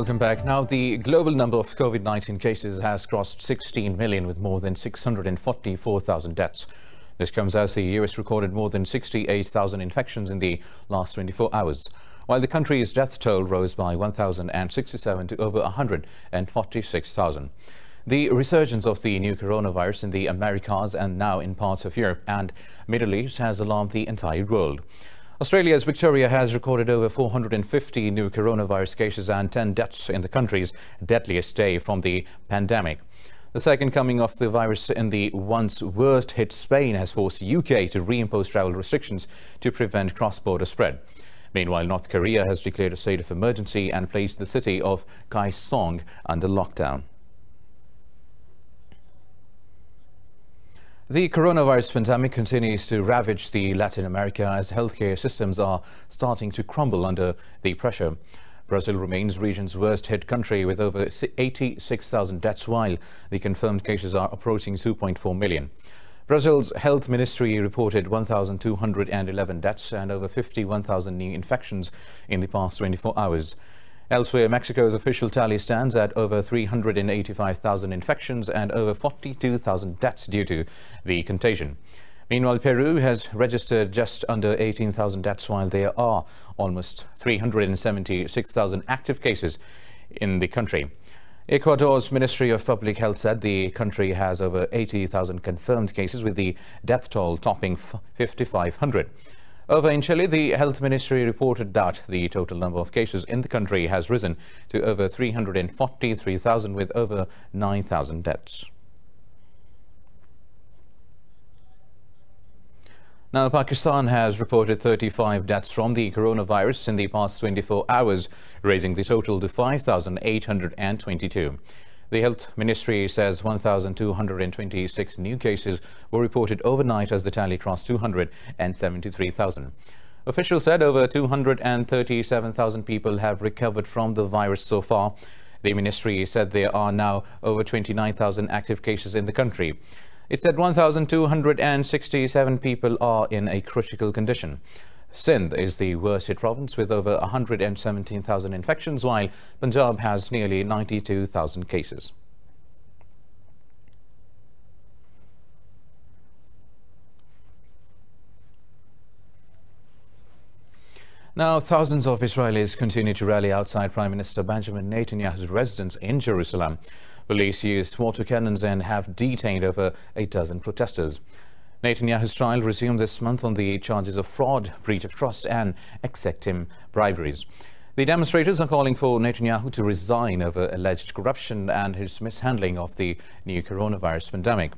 Welcome back. Now, the global number of COVID-19 cases has crossed 16 million with more than 644,000 deaths. This comes as the US recorded more than 68,000 infections in the last 24 hours, while the country's death toll rose by 1,067 to over 146,000. The resurgence of the new coronavirus in the Americas and now in parts of Europe and Middle East has alarmed the entire world. Australia's Victoria has recorded over 450 new coronavirus cases and 10 deaths in the country's deadliest day from the pandemic. The second coming of the virus in the once worst hit Spain has forced UK to reimpose travel restrictions to prevent cross-border spread. Meanwhile, North Korea has declared a state of emergency and placed the city of Kaesong under lockdown. The coronavirus pandemic continues to ravage the Latin America as healthcare systems are starting to crumble under the pressure. Brazil remains the region's worst hit country with over 86,000 deaths, while the confirmed cases are approaching 2.4 million. Brazil's health ministry reported 1,211 deaths and over 51,000 new infections in the past 24 hours. Elsewhere, Mexico's official tally stands at over 385,000 infections and over 42,000 deaths due to the contagion. Meanwhile, Peru has registered just under 18,000 deaths, while there are almost 376,000 active cases in the country. Ecuador's Ministry of Public Health said the country has over 80,000 confirmed cases, with the death toll topping 5,500. Over in Chile, the health ministry reported that the total number of cases in the country has risen to over 343,000 with over 9,000 deaths. Now, Pakistan has reported 35 deaths from the coronavirus in the past 24 hours, raising the total to 5,822. The health ministry says 1,226 new cases were reported overnight as the tally crossed 273,000. Officials said over 237,000 people have recovered from the virus so far. The ministry said there are now over 29,000 active cases in the country. It said 1,267 people are in a critical condition. Sindh is the worst hit province with over 117,000 infections, while Punjab has nearly 92,000 cases. Now, thousands of Israelis continue to rally outside Prime Minister Benjamin Netanyahu's residence in Jerusalem. Police used water cannons and have detained over a dozen protesters. Netanyahu's trial resumed this month on the charges of fraud, breach of trust and executive briberies. The demonstrators are calling for Netanyahu to resign over alleged corruption and his mishandling of the new coronavirus pandemic.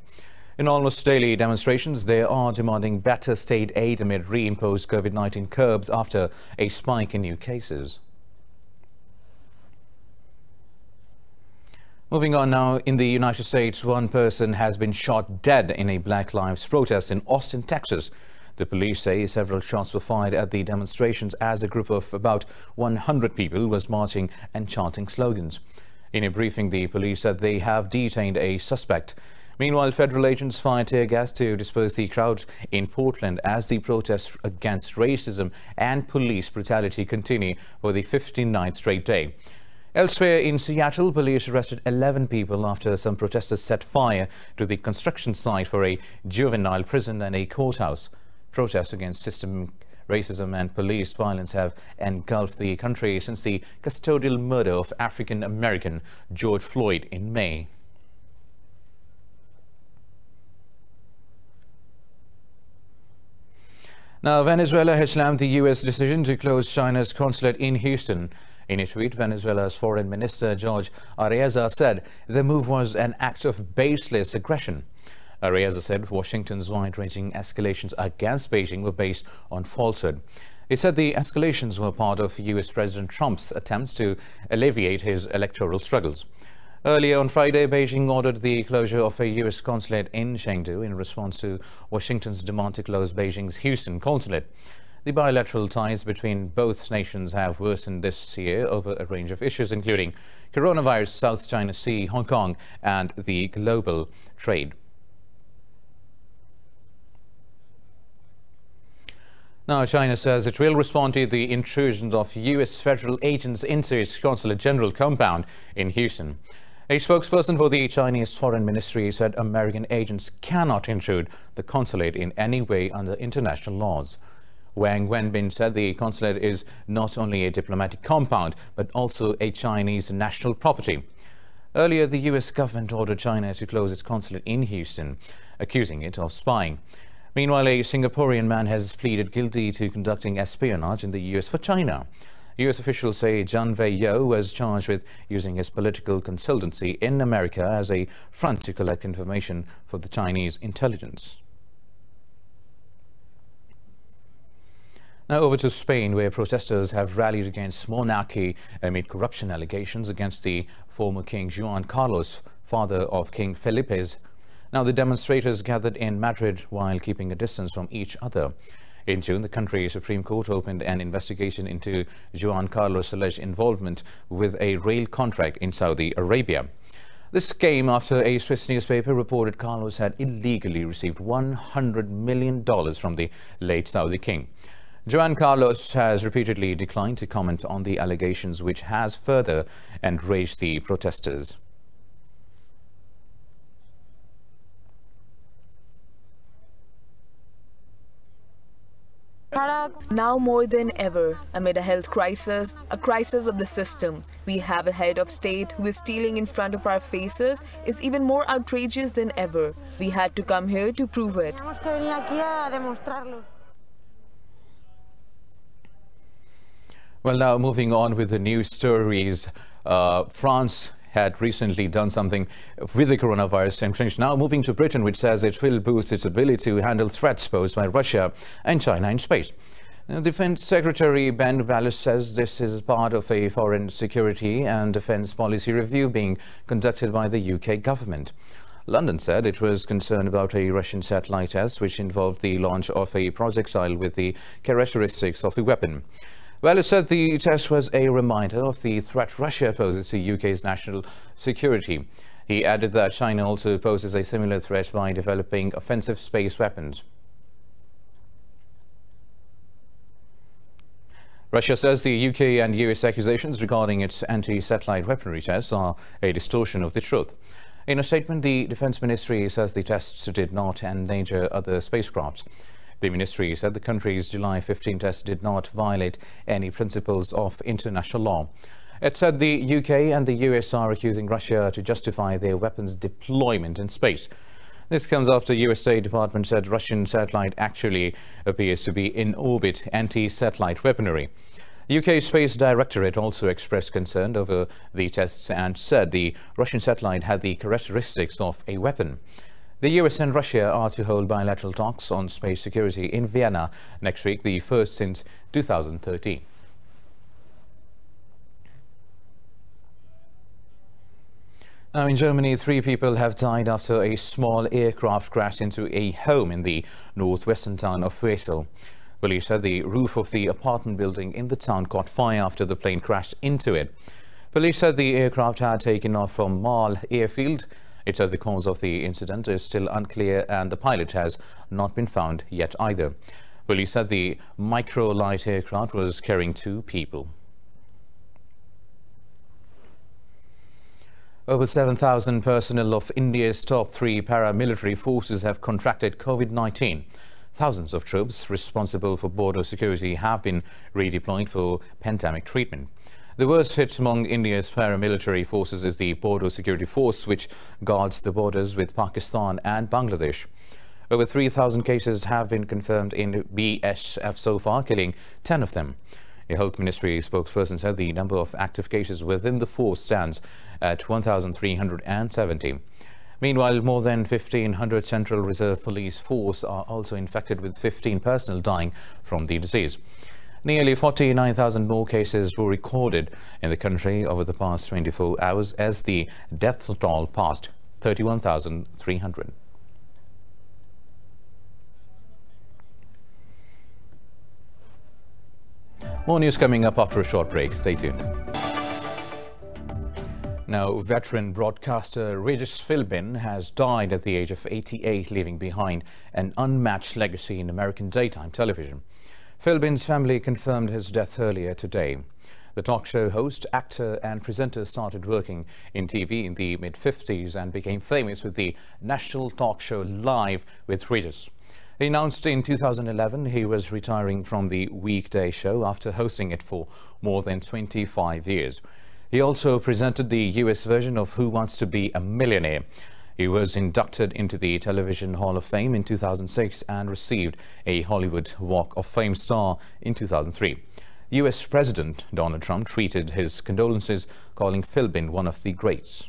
In almost daily demonstrations, they are demanding better state aid amid reimposed COVID-19 curbs after a spike in new cases. Moving on now, in the United States, one person has been shot dead in a Black Lives protest in Austin, Texas. The police say several shots were fired at the demonstrations as a group of about 100 people was marching and chanting slogans. In a briefing, the police said they have detained a suspect. Meanwhile, federal agents fired tear gas to disperse the crowds in Portland as the protests against racism and police brutality continue for the 59th straight day. Elsewhere in Seattle, police arrested 11 people after some protesters set fire to the construction site for a juvenile prison and a courthouse. Protests against systemic racism and police violence have engulfed the country since the custodial murder of African-American George Floyd in May. Now, Venezuela has slammed the U.S. decision to close China's consulate in Houston. In a tweet, Venezuela's Foreign Minister George Areza said the move was an act of baseless aggression. Areza said Washington's wide-ranging escalations against Beijing were based on falsehood. He said the escalations were part of U.S. President Trump's attempts to alleviate his electoral struggles. Earlier on Friday, Beijing ordered the closure of a U.S. consulate in Chengdu in response to Washington's demand to close Beijing's Houston consulate. The bilateral ties between both nations have worsened this year over a range of issues, including coronavirus, South China Sea, Hong Kong, and the global trade. Now, China says it will respond to the intrusion of U.S. federal agents into its consulate general compound in Houston. A spokesperson for the Chinese Foreign Ministry said American agents cannot intrude the consulate in any way under international laws. Wang Wenbin said the consulate is not only a diplomatic compound, but also a Chinese national property. Earlier, the U.S. government ordered China to close its consulate in Houston, accusing it of spying. Meanwhile, a Singaporean man has pleaded guilty to conducting espionage in the U.S. for China. U.S. officials say Zhang Wei-yo was charged with using his political consultancy in America as a front to collect information for the Chinese intelligence. Now over to Spain, where protesters have rallied against monarchy amid corruption allegations against the former King Juan Carlos, father of King Felipe's. Now, the demonstrators gathered in Madrid while keeping a distance from each other. In June, the country's Supreme Court opened an investigation into Juan Carlos' alleged involvement with a rail contract in Saudi Arabia. This came after a Swiss newspaper reported Carlos had illegally received $100 million from the late Saudi king. Juan Carlos has repeatedly declined to comment on the allegations, which has further enraged the protesters. Now more than ever, amid a health crisis, a crisis of the system, we have a head of state who is stealing in front of our faces is even more outrageous than ever. We had to come here to prove it. Well, now moving on with the news stories, France had recently done something with the coronavirus infection. Now moving to Britain, which says it will boost its ability to handle threats posed by Russia and China in space. Now, Defense Secretary Ben Wallace says this is part of a foreign security and defense policy review being conducted by the UK government. London said it was concerned about a Russian satellite test which involved the launch of a projectile with the characteristics of a weapon. Wallace said the test was a reminder of the threat Russia poses to UK's national security. He added that China also poses a similar threat by developing offensive space weapons. Russia says the UK and US accusations regarding its anti-satellite weaponry tests are a distortion of the truth. In a statement, the Defense Ministry says the tests did not endanger other spacecrafts. The ministry said the country's July 15 test did not violate any principles of international law. It said the UK and the US are accusing Russia to justify their weapons deployment in space. This comes after US State Department said Russian satellite actually appears to be in orbit anti-satellite weaponry. UK Space Directorate also expressed concern over the tests and said the Russian satellite had the characteristics of a weapon. The US and Russia are to hold bilateral talks on space security in Vienna next week, the first since 2013. Now in Germany, 3 people have died after a small aircraft crashed into a home in the northwestern town of Wesel. Police said the roof of the apartment building in the town caught fire after the plane crashed into it. Police said the aircraft had taken off from Marl airfield. It said the cause of the incident is still unclear and the pilot has not been found yet either. Police said the micro-light aircraft was carrying 2 people. Over 7,000 personnel of India's top 3 paramilitary forces have contracted COVID-19. Thousands of troops responsible for border security have been redeployed for pandemic treatment. The worst hit among India's paramilitary forces is the Border Security Force, which guards the borders with Pakistan and Bangladesh. Over 3,000 cases have been confirmed in BSF so far, killing 10 of them. A Health Ministry spokesperson said the number of active cases within the force stands at 1,370. Meanwhile, more than 1,500 Central Reserve Police Force are also infected, with 15 personnel dying from the disease. Nearly 49,000 more cases were recorded in the country over the past 24 hours as the death toll passed 31,300. More news coming up after a short break. Stay tuned. Now, veteran broadcaster Regis Philbin has died at the age of 88, leaving behind an unmatched legacy in American daytime television. Philbin's family confirmed his death earlier today. The talk show host, actor and presenter started working in TV in the mid-50s and became famous with the national talk show Live with Regis. He announced in 2011 he was retiring from the weekday show after hosting it for more than 25 years. He also presented the US version of Who Wants to Be a Millionaire. He was inducted into the Television Hall of Fame in 2006 and received a Hollywood Walk of Fame star in 2003. US President Donald Trump treated his condolences, calling Philbin one of the greats.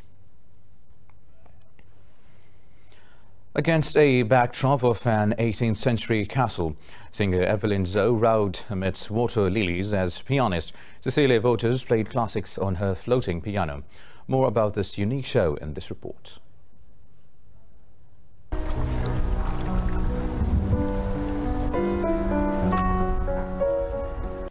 Against a backdrop of an 18th century castle, singer Evelyn Zoe rowed amidst water lilies as pianist Cecilia Voters played classics on her floating piano. More about this unique show in this report.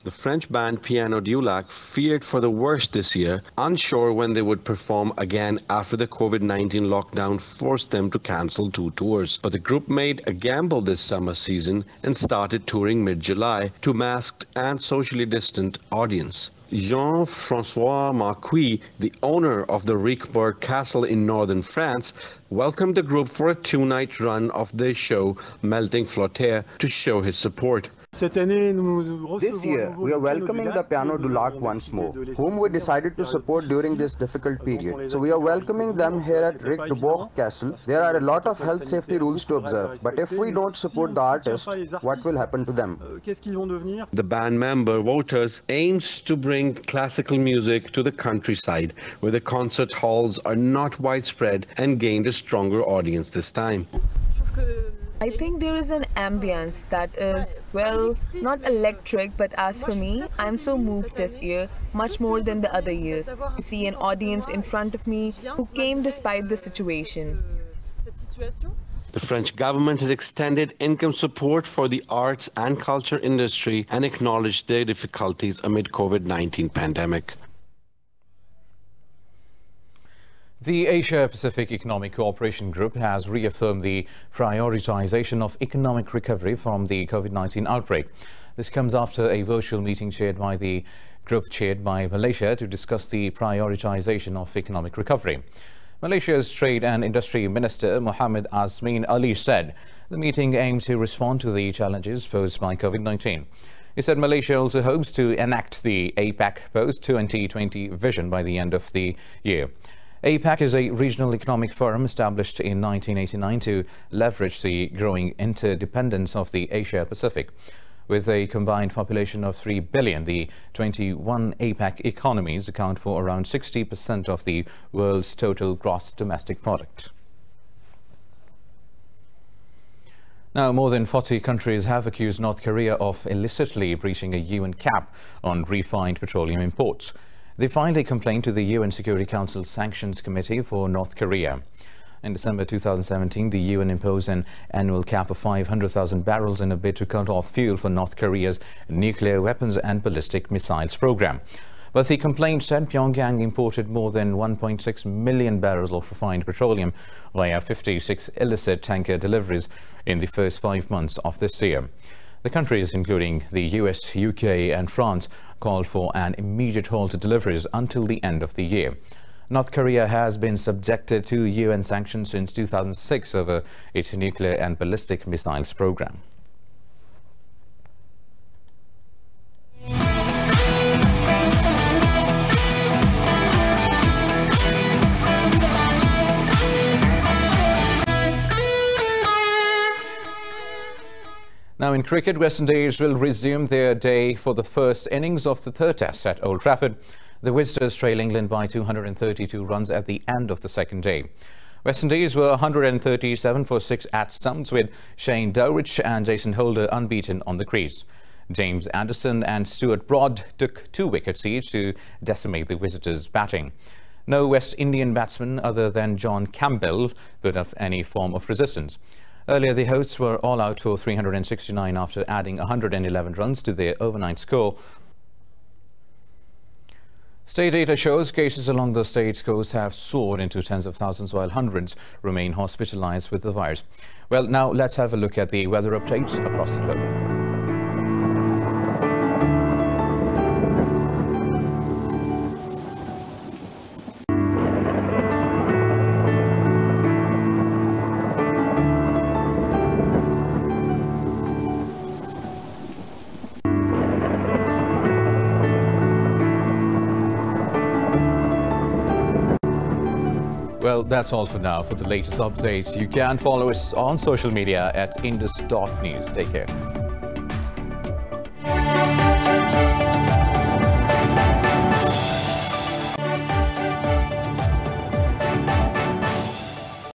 The French band Piano du Lac feared for the worst this year, unsure when they would perform again after the COVID-19 lockdown forced them to cancel 2 tours. But the group made a gamble this summer season and started touring mid-July to masked and socially distant audience. Jean-François Marquis, the owner of the Riqueberg Castle in northern France, welcomed the group for a 2-night run of their show Melting Flottaire to show his support. This year, we are welcoming the Piano du Lac once more, whom we decided to support during this difficult period. So we are welcoming them here at Riqueberg Castle. There are a lot of health safety rules to observe, but if we don't support the artists, what will happen to them? The band member Voters aims to bring classical music to the countryside, where the concert halls are not widespread, and gained a stronger audience this time. I think there is an ambience that is, well, not electric, but as for me, I'm so moved this year, much more than the other years. I see an audience in front of me who came despite the situation. The French government has extended income support for the arts and culture industry and acknowledged their difficulties amid COVID-19 pandemic. The Asia-Pacific Economic Cooperation Group has reaffirmed the prioritization of economic recovery from the COVID-19 outbreak. This comes after a virtual meeting chaired by the group chaired by Malaysia to discuss the prioritization of economic recovery. Malaysia's Trade and Industry Minister Muhammad Azmin Ali said the meeting aimed to respond to the challenges posed by COVID-19. He said Malaysia also hopes to enact the APEC post-2020 vision by the end of the year. APEC is a regional economic forum established in 1989 to leverage the growing interdependence of the Asia-Pacific. With a combined population of 3 billion, the 21 APEC economies account for around 60% of the world's total gross domestic product. Now, more than 40 countries have accused North Korea of illicitly breaching a UN cap on refined petroleum imports. They filed a complaint to the UN Security Council Sanctions Committee for North Korea. In December 2017, the UN imposed an annual cap of 500,000 barrels in a bid to cut off fuel for North Korea's nuclear weapons and ballistic missiles program. But the complaint said Pyongyang imported more than 1.6 million barrels of refined petroleum via 56 illicit tanker deliveries in the first 5 months of this year. The countries, including the US, UK and France, called for an immediate halt to deliveries until the end of the year. North Korea has been subjected to UN sanctions since 2006 over its nuclear and ballistic missiles program. Now in cricket, West Indies will resume their day for the first innings of the third test at Old Trafford. The visitors trail England by 232 runs at the end of the second day. West Indies were 137 for 6 at stumps, with Shane Dowrich and Jason Holder unbeaten on the crease. James Anderson and Stuart Broad took 2 wickets each to decimate the visitors' batting. No West Indian batsman other than John Campbell put up any form of resistance. Earlier, the hosts were all out for 369 after adding 111 runs to their overnight score. State data shows cases along the state's coast have soared into tens of thousands, while hundreds remain hospitalized with the virus. Well, now let's have a look at the weather updates across the globe. Well, that's all for now. For the latest updates, you can follow us on social media at indus.news. Take care.